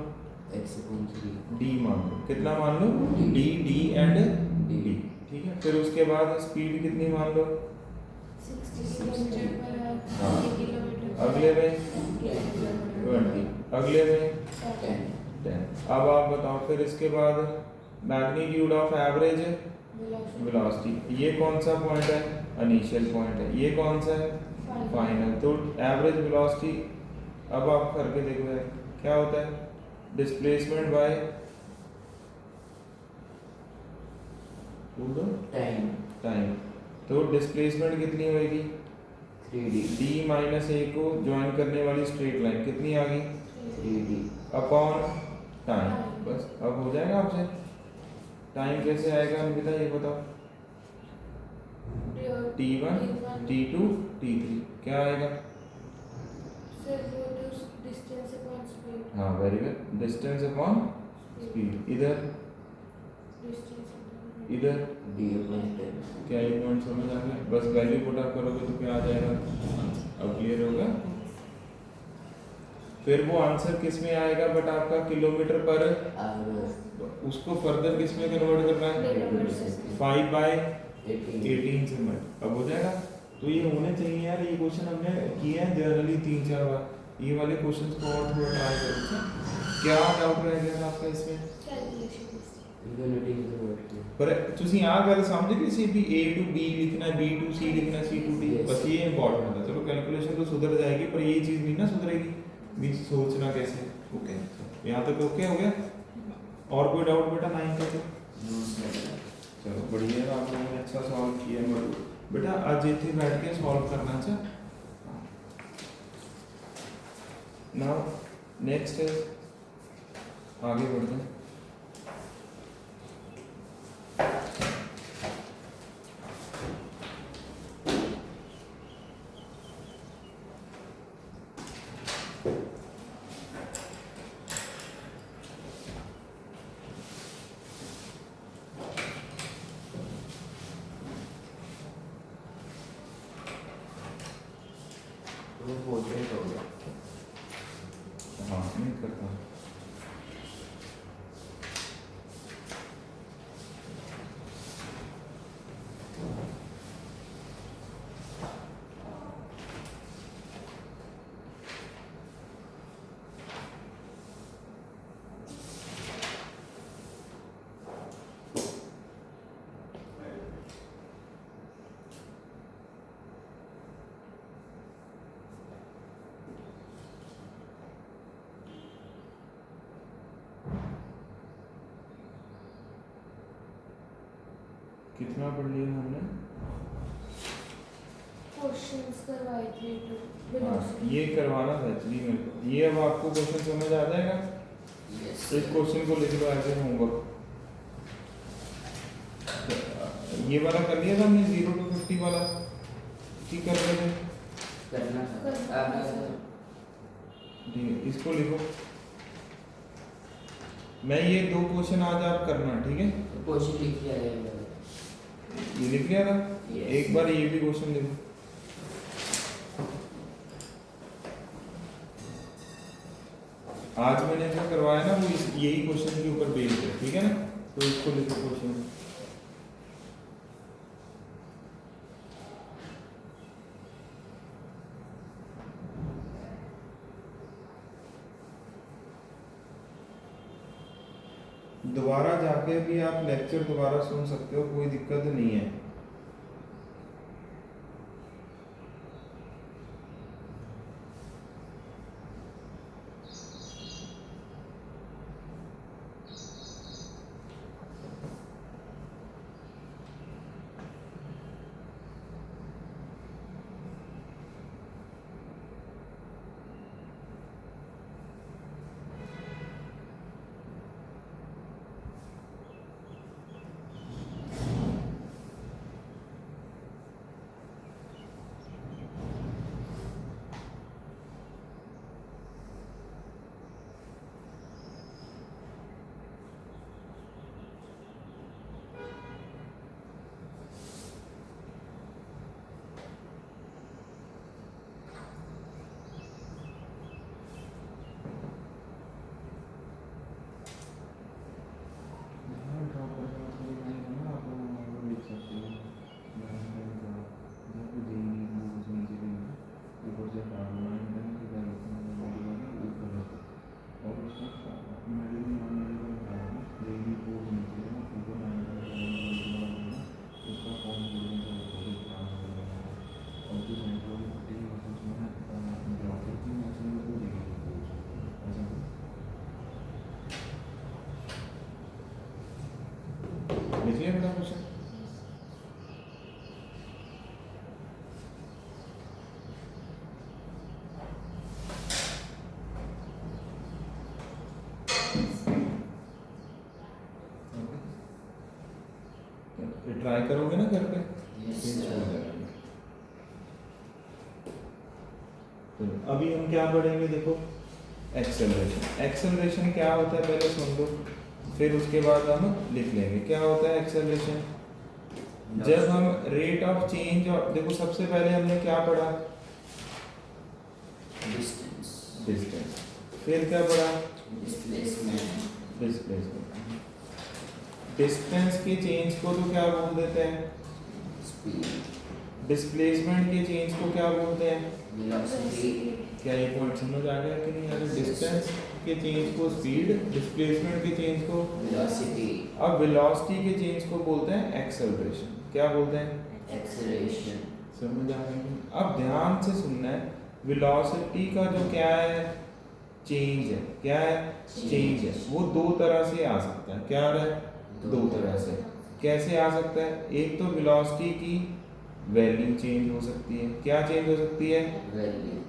x/3 डी मान लो। कितना मान लो? D D and D. ठीक है, फिर उसके बाद स्पीड कितनी मान लो? 60 km per hour, हाँ। 20 km अगले में 20, अगले में 10 10। अब आप बताओ फिर इसके बाद magnitude of average velocity velocity. ये कौन सा पॉइंट है? इनिशियल पॉइंट है। ये कौन सा है? फाइनल। तो एवरेज वेलोसिटी अब आप करके देखो यार क्या होता है? Displacement by time time. तो डिस्प्लेसमेंट कितनी होगी? 3D d माइनस ए को ज्वाइन करने वाली स्ट्रेट लाइन कितनी आ गई? 3D upon time. बस अब हो जाएगा आपसे। टाइम कैसे आएगा अनविता ये बताओ? t1 t2 t3 क्या आएगा? Distance upon speed. हाँ very good, distance upon speed. इधर इधर D/10 क्या ये पॉइंट समझ आ गया? बस वैल्यू पुट अप करोगे तो क्या आ जाएगा? अब क्लियर होगा। फिर वो आंसर किस में आएगा? बट आपका किलोमीटर पर, उसको फर्दर किस में कन्वर्ट करना है? 5/18 से मत। अब हो जाएगा। तो ये होने चाहिए यार, ये क्वेश्चन हमने किए हैं जनरली 3-4 बार। ये वाले क्वेश्चंस को और थोड़ा ट्राई करो। अच्छा? क्या डाउट रह गया था आपका इसमें? पर ਤੁਸੀਂ ਆ ਗੱਲ ਸਮਝ ਗਏ ਸੀ भी A to B लिखना है, B to C लिखना है, C to D। बस ये इम्पोर्टेंट है। चलो कैलकुलेशन तो सुधर जाएगी पर ये चीज़ नहीं ना सुधरेगी भी सोचना कैसे। ओके यहाँ तक ओके हो गया? और कोई डाउट बेटा 9 का? चलो बढ़िया है, आप लोगों ने अच्छा सॉल्व किया। बेटा आज इतने बैठ के सॉल्व करना चाहिए। नाउ नेक्स्ट है, आगे बढ़ते हैं। हाँ नहीं करता। कितना पढ़ लिया हमने? क्वेश्चंस करवाए थे तो हाँ ये करवाना था एक्चुअली मेरे को। ये अब आपको क्वेश्चन समझ आ जाएगा। तो इस क्वेश्चन को लिख लो एज ए होमवर्क। ये वाला कर लिया था हमने 0 to 50 वाला, ठीक कर रहे थे? करना था अब ठीक है, इसको लिखो। मैं ये 2 क्वेश्चन आज आप करना, ठीक है? क्वेश्चन लिख लिया है। ये लिख लिया था? Yes. एक बार ये भी क्वेश्चन लिखो। आज मैंने जो करवाया ना वो यही क्वेश्चन के ऊपर बेस्ड है, ठीक है ना? तो इसको लिखो क्वेश्चन। दोबारा जाके भी आप लेक्चर दोबारा सुन सकते हो, कोई दिक्कत नहीं है। लिखिए बेटा क्वेश्चन। ट्राई करोगे ना घर पे? Yes, फिर sir. हो जाएगा। तो अभी हम क्या पढ़ेंगे देखो, एक्सेलरेशन। एक्सेलरेशन क्या होता है पहले सुन लो, फिर उसके बाद हम लिख लेंगे क्या होता है एक्सेलरेशन। जब हम रेट ऑफ चेंज, देखो सबसे पहले हमने क्या पढ़ा, Distance. डिस्टेंस, फिर क्या पढ़ा, Displacement. डिस्प्लेसमेंट। डिस्टेंस के चेंज को तो क्या बोल देते हैं, Speed. डिस्प्लेसमेंट के चेंज को क्या बोलते हैं। Velocity. क्या ये पॉइंट समझ आ गया कि नहीं? अगर डिस्टेंस के चेंज को स्पीड, डिस्प्लेसमेंट के चेंज को, Velocity. अब वेलोसिटी के चेंज को बोलते हैं एक्सेलरेशन। क्या बोलते हैं, Acceleration. समझ आ गया? अब ध्यान से सुनना है, वेलोसिटी का जो क्या है, चेंज है, क्या है, चेंज है, वो दो तरह से आ सकता है। क्या आ रहा है, दो तरह से। कैसे आ सकता है, एक तो वेलोसिटी की वैल्यू चेंज हो सकती है। क्या चेंज हो सकती है, Value.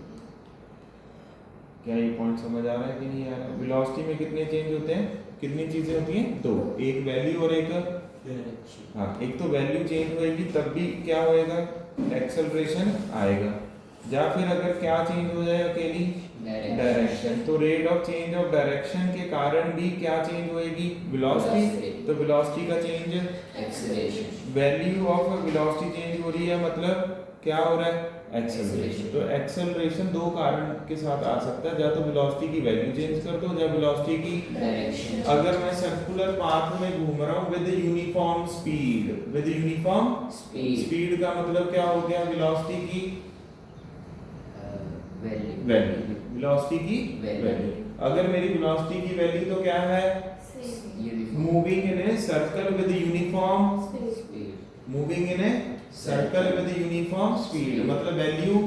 क्या ये पॉइंट समझ आ रहा है कि नहीं आ रहा है? वेलोसिटी में कितने चेंज होते हैं, कितनी चीजें होती हैं, दो, एक वैल्यू और एक, Direction. हाँ, एक तो वैल्यू चेंज होएगी तब भी क्या होएगा, एक्सेलरेशन आएगा, या फिर अगर क्या चेंज हो जाए, अकेली डायरेक्शन, तो rate of change of direction के कारण भी क्या चेंज होएगी, वेलोसिटी। Velocity. तो वेलोसिटी का change, Acceleration. Value of velocity change हो रही है, मतलब क्या हो रहा है, एक्सेलरेशन। Acceleration. तो एक्सेलरेशन दो कारण के साथ आ सकता है, या तो वेलोसिटी की वैल्यू चेंज कर दो, या वेलोसिटी की Direction. अगर मैं सर्कुलर पाथ में घूम रहा हूँ with uniform speed, with uniform Speed. Speed का मतलब क्या हो गया, वेलोसिटी की Value. वैल्यू, वेलोसिटी की Value. वैल्यू। अगर मेरी वेलोसिटी की वैल्यू तो क्या है, Uniform. Moving in a circle with uniform, Speed. Moving in a circle with uniform speed, मतलब वैल्यू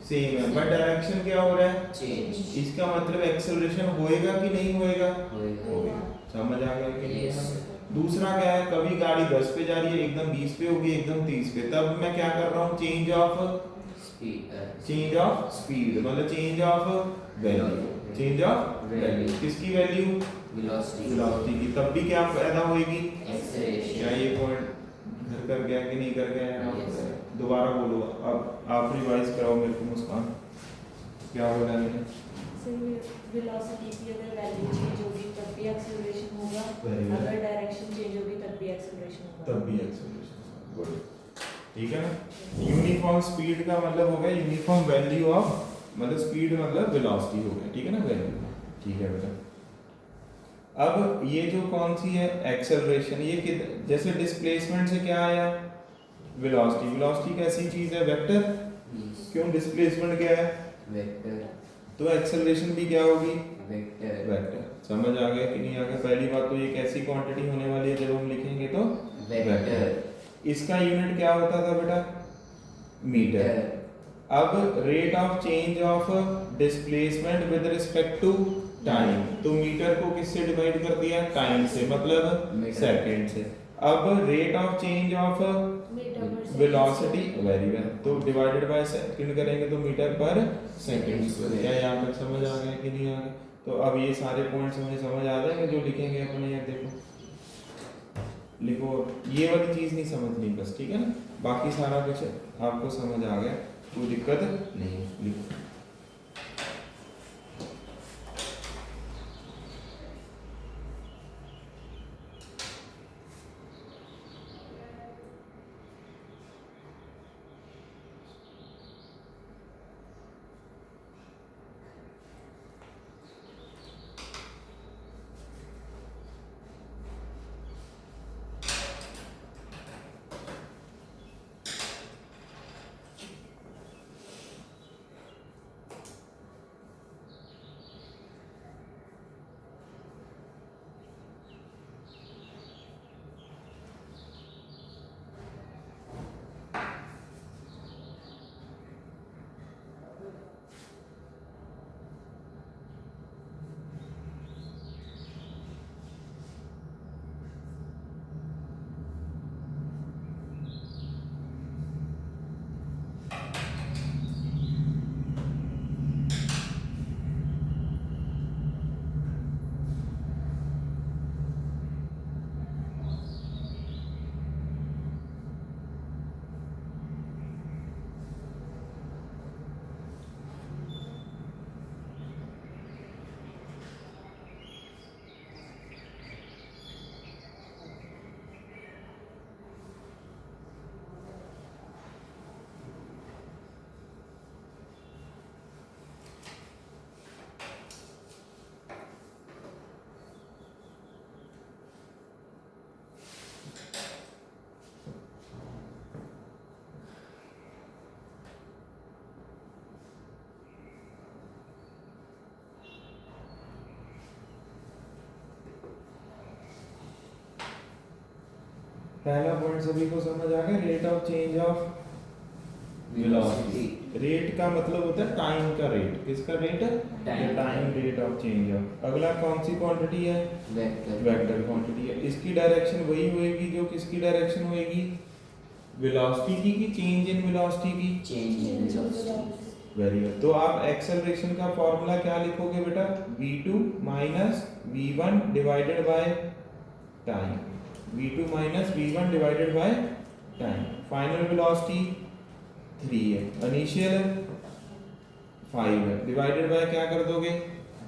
सेम है, बट डायरेक्शन क्या हो रहा है, Change. इसका मतलब एक्सेलरेशन होएगा कि नहीं होएगा, होएगा. समझ आ गया कि नहीं? Yes. दूसरा क्या है, कभी गाड़ी 10 पे जा रही है, एकदम 20 पे होगी, एकदम 30 पे, तब मैं क्या कर रहा हूँ, change of, Speed. Change of speed, मतलब change of value, change of value, किसकी वैल्यू, Velocity. वेलोसिटी की, तब भी क्या पैदा होएगी, Acceleration. क्या ये पॉइंट घर कर गया कि नहीं कर गया है? Yes. दोबारा बोलो, अब आप रिवाइज कराओ मेरे को मुस्कान, क्या बोला मैंने? वेलोसिटी की अगर वैल्यू चेंज होगी तब भी एक्सेलरेशन होगा, Very well. अगर डायरेक्शन चेंज होगी तब भी एक्सेलरेशन होगा. तब भी एक्सेलरेशन, गुड, ठीक है ना। यूनिफॉर्म स्पीड का मतलब हो गया यूनिफॉर्म वैल्यू ऑफ, मतलब स्पीड मतलब वेलोसिटी हो गया, ठीक है ना, वैल्यू, ठीक है बेटा। अब ये जो कौन सी है एक्सेलरेशन, ये जैसे डिस्प्लेसमेंट से क्या आया, वेलोसिटी। वेलोसिटी कैसी चीज है, वेक्टर, Yes. क्यों, डिस्प्लेसमेंट क्या है, Vector. तो एक्सेलरेशन भी क्या होगी, Vector. वेक्टर। समझ आ गया कि नहीं आ गया? पहली बात तो ये कैसी क्वांटिटी होने वाली है, जब हम लिखेंगे तो Vector. इसका यूनिट क्या होता था बेटा, मीटर। अब rate of change of displacement with respect to time, तो मीटर को किससे डिवाइड कर दिया, टाइम से, मतलब मीटर. सेकंड से। अब rate of change of velocity, very well, तो डिवाइडेड बाय सेकंड करेंगे तो मीटर पर सेकंड स्क्वायर। क्या यहाँ तक समझ आ गया कि नहीं आ गया? तो अब ये सारे पॉइंट्स हमें समझ आ जाएंगे जो लिखेंगे अपने, यार देखो लिखो, ये वाली चीज नहीं समझनी बस, ठीक है ना, बाकी सारा कुछ आपको समझ आ गया, कोई दिक्कत नहीं, लिखो। पहला पॉइंट सभी को समझ आ गया, rate of change of velocity. Rate का मतलब होता है टाइम का रेट, किसका रेट है? Time. Time rate of change of. अगला कौन सी क्वांटिटी है? वेक्टर वेक्टर क्वांटिटी है। इसकी डायरेक्शन वही होएगी जो किसकी डायरेक्शन होएगी? वेलोसिटी की चेंज इन वेलोसिटी की। Change in velocity. Very good. तो आप एक्सेलरेशन का फॉर्मूला क्या लिखोगे बेटा? v2 minus v1 divided by time. v2 minus v1 divided by time. Final velocity 3 है, इनिशियल 5 है, डिवाइडेड बाय क्या कर दोगे?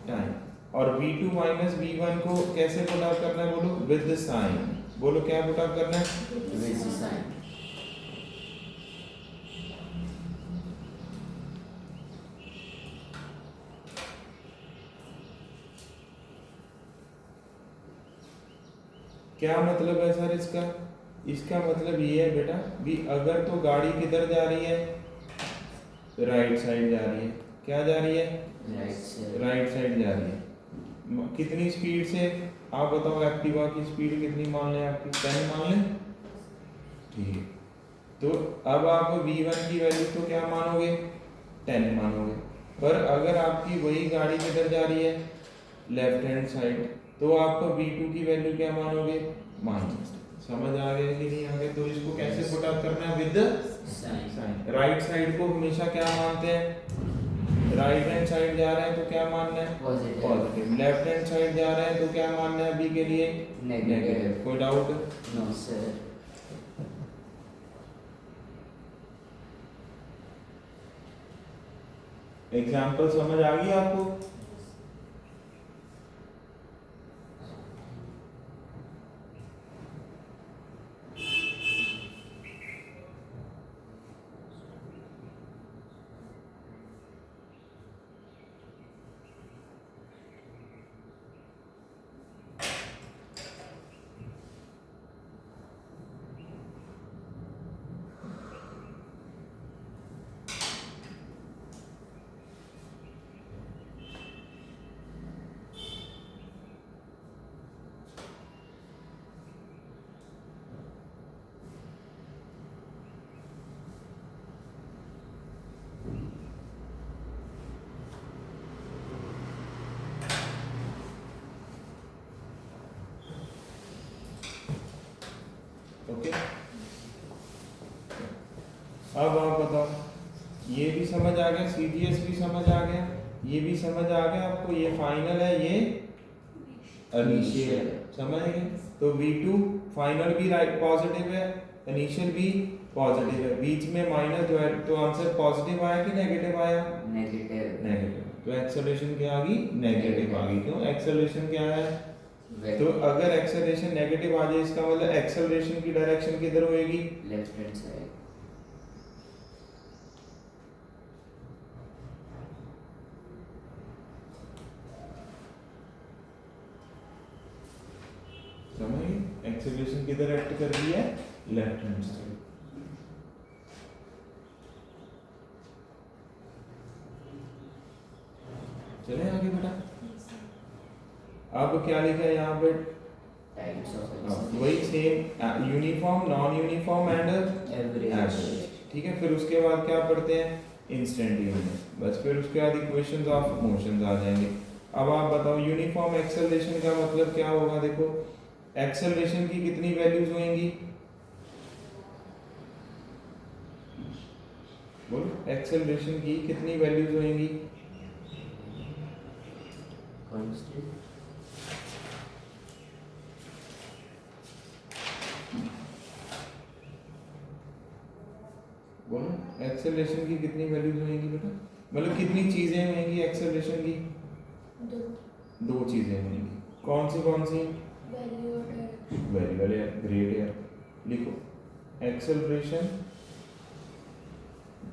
टाइम। और v2 माइनस v1 को कैसे पुट अप करना है बोलो? With sign. बोलो क्या पुट अप करना है? With sign. क्या मतलब है सर इसका? इसका मतलब ये है बेटा भी अगर तो गाड़ी किधर जा रही है? राइट साइड जा रही है। क्या जा रही है? Right side. राइट साइड जा रही है। कितनी स्पीड से? आप बताओ एक्टिवा की स्पीड कितनी मान लें आपकी? 10 मान लें, ठीक है। तो अब आप v1 की वैल्यू तो क्या मानोगे? 10 मानोगे। पर अगर आपकी वही गाड़ी किधर जा रही है? लेफ्ट हैंड साइड, तो आपको v2 की वैल्यू क्या मानोगे? माइनस। समझ आ गया कि नहीं आ गया? तो इसको कैसे पुट अप करना है? With sign. Sign. Right side को हमेशा क्या मानते हैं? राइट हैंड साइड जा रहे हैं तो क्या मानना है? Positive. Positive. Left hand side जा रहे हैं तो क्या मानना है अभी के लिए? नेगेटिव। कोई डाउट? No sir. एग्जाम्पल समझ आ गई आपको? ओके। अब आप बताओ, ये भी समझ आ गया, सीजीएस भी समझ आ गया, ये भी समझ आ गया आपको, ये फाइनल है, ये इनिशियल। समझ गए? तो V2 फाइनल भी राइट पॉजिटिव है, इनिशियल भी पॉजिटिव है, बीच में माइनस जो है, तो आंसर पॉजिटिव आया कि नेगेटिव आया? नेगेटिव। नेगेटिव। तो एक्सेलरेशन क्या आ गई? नेगेटिव आ गई। क्यों? एक्सेलरेशन क्या है? तो अगर एक्सेलरेशन नेगेटिव आ जाए इसका मतलब एक्सेलरेशन की डायरेक्शन किधर होएगी? Left hand side. समझ गए? एक्सेलरेशन किधर एक्ट कर रही है? Left hand side. चले आगे बेटा। अब क्या लिखा है यहाँ पे? टाइप्स ऑफ वही same, uniform, non uniform and average. ठीक है। फिर उसके बाद क्या पढ़ते हैं? इंस्टेंटेनियस। बस फिर उसके बाद इक्वेशंस ऑफ मोशंस आ जाएंगे। अब आप बताओ यूनिफॉर्म एक्सेलरेशन का मतलब क्या होगा? देखो एक्सेलरेशन की कितनी वैल्यूज होंगी? बोलो एक्सेलरेशन की कितनी वैल्यूज होंगी? कांस्टेंट। बोलो एक्सेलरेशन की कितनी वैल्यूज होंगी बेटा? मतलब कितनी चीजें होंगी एक्सेलरेशन की? दो चीजें होंगी। कौन सी? वैल्यू और डायरेक्शन। वेरी वेरी ग्रेट यार। लिखो एक्सेलरेशन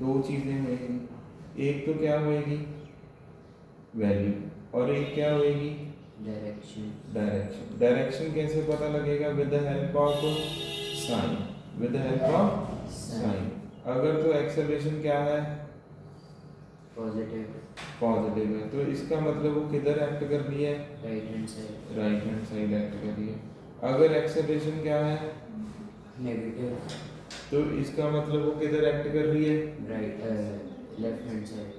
दो चीजें होंगी, एक तो क्या होएगी? वैल्यू, और एक क्या होएगी? डायरेक्शन। डायरेक्शन। डायरेक्शन कैसे पता लगेगा? With the help of sine. With the help of sine. अगर तो एक्सेलरेशन क्या है? पॉजिटिव। पॉजिटिव है, तो इसका मतलब वो किधर एक्ट कर रही है? Right hand side. Right hand side act कर रही है। अगर एक्सेलरेशन क्या है? नेगेटिव तो इसका मतलब वो किधर एक्ट कर रही है? Right left hand side.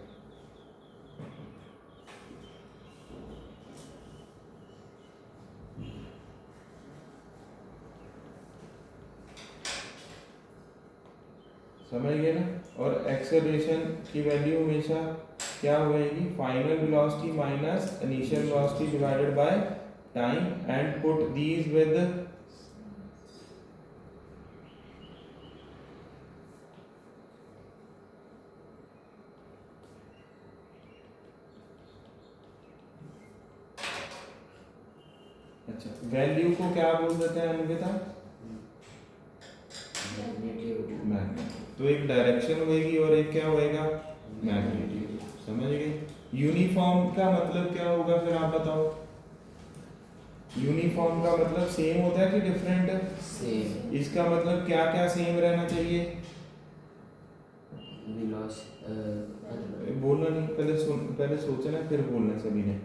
समझ गए ना? और एक्सेलरेशन की वैल्यू हमेशा क्या होएगी? Final velocity minus initial velocity divided by time and put these with अच्छा वैल्यू को क्या बोल देते हैं अन्विता? मैग्नीट्यूड। मैग्नीट्यूड। तो एक डायरेक्शन होएगी और एक क्या होएगा? मैग्नीट्यूड। समझ गए? यूनिफॉर्म का मतलब क्या होगा फिर आप बताओ? यूनिफॉर्म का मतलब सेम होता है कि डिफरेंट है? सेम। इसका मतलब क्या क्या सेम रहना चाहिए? बोलना नहीं, पहले सोचना फिर बोलना सभी ने।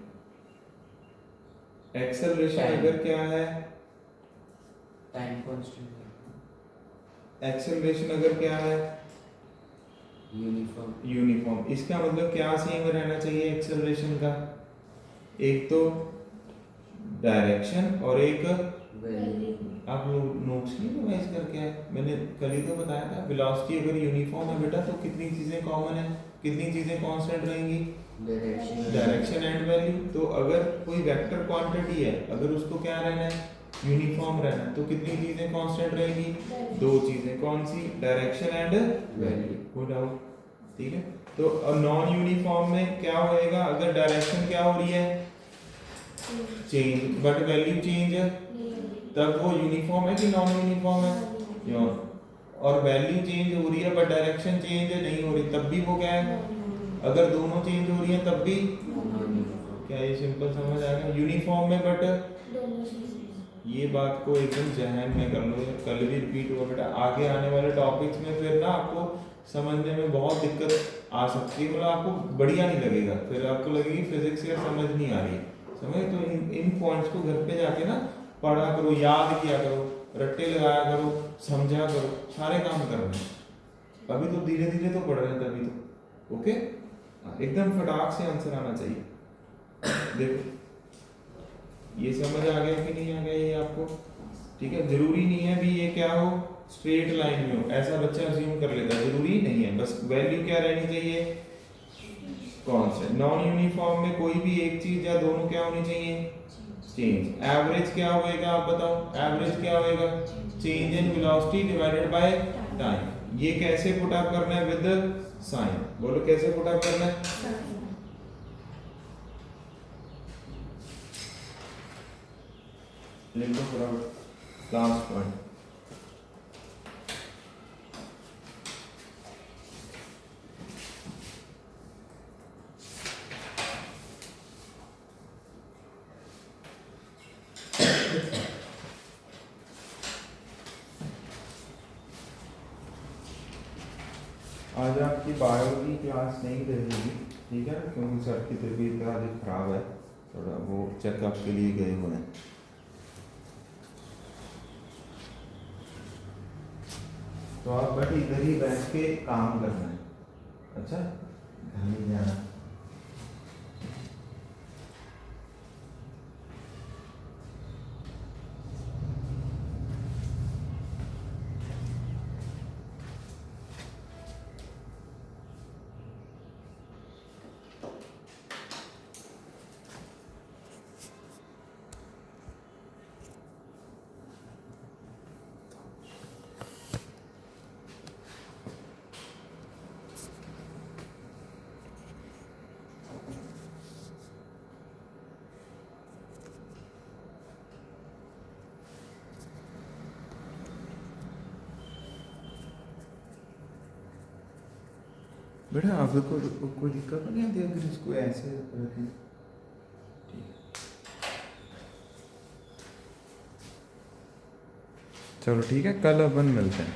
Acceleration Time. अगर क्या है? Time constant. एक्सेलरेशन अगर क्या है? यूनिफॉर्म। यूनिफॉर्म। इसका मतलब क्या सेम रहना चाहिए एक्सेलरेशन का? एक तो डायरेक्शन और एक वैल्यू। आप लोग नोट्स नहीं रिवाइज करके आए? मैंने कल ही तो बताया था वेलोसिटी अगर यूनिफॉर्म है बेटा तो कितनी चीजें कॉमन है, कितनी चीजें कांस्टेंट रहेंगी? Direction and value. तो अगर कोई वेक्टर क्वांटिटी है अगर उसको क्या रहना है? यूनिफॉर्म रहना है तो कितनी चीजें कांस्टेंट रहेंगी? दो चीजें। कौन सी? Direction and value. हो डाउट? ठीक है। तो अब नॉन यूनिफॉर्म में क्या होएगा? अगर डायरेक्शन क्या हो रही है? चेंज, बट वैल्यू चेंज है, तब वो यूनिफॉर्म है कि नॉन यूनिफॉर्म है? और वैल्यू चेंज हो रही है बट डायरेक्शन चेंज नहीं हो रही, तब भी वो क्या है? अगर दोनों चेंज हो रही है तब भी क्या? ये सिंपल समझ आ गया? यूनिफॉर्म में बट ये बात को एकदम जहन में कर लो, कल भी रिपीट हुआ बेटा, आगे आने वाले टॉपिक्स में फिर ना आपको समझने में बहुत दिक्कत आ सकती है, मतलब आपको बढ़िया नहीं लगेगा, फिर आपको लगेगी फिजिक्स यार समझ नहीं आ रही है। समझ? तो इन पॉइंट्स को घर पे जाके ना पढ़ा करो, याद किया करो, रट्टे लगाया करो, समझा करो, सारे काम करना है। अभी तो धीरे धीरे तो पढ़ रहे हैं तभी तो। ओके, एकदम फटाक से आंसर आना चाहिए। देखो ये समझ आ गया कि नहीं आ गया ये आपको? ठीक है। जरूरी नहीं है भी ये क्या हो, स्ट्रेट लाइन में हो, ऐसा बच्चा अज्यूम कर लेता है, जरूरी नहीं है। बस वैल्यू क्या रहनी चाहिए? कांस्टेंट। नॉन यूनिफॉर्म में कोई भी एक चीज या दोनों क्या होनी चाहिए? चेंज। एवरेज क्या होएगा आप बताओ? एवरेज क्या होएगा? Change in velocity divided by time. ये कैसे पुट अप करना है? With sign. बोलो कैसे पुट अप करना है? लिख दो फटाफट लास्ट पॉइंट। आज आपकी बायो की क्लास नहीं रहेगी, ठीक है, क्योंकि सर की तबीयत आज खराब है, थोड़ा वो चेकअप के लिए गए हुए हैं। तो आप बट इधर ही बैठ के काम करना है, अच्छा, घर नहीं जाना। बेटा आपको कोई दिक्कत नहीं आती अगर इसको ऐसे रखें? चलो ठीक है, कल अपन मिलते हैं।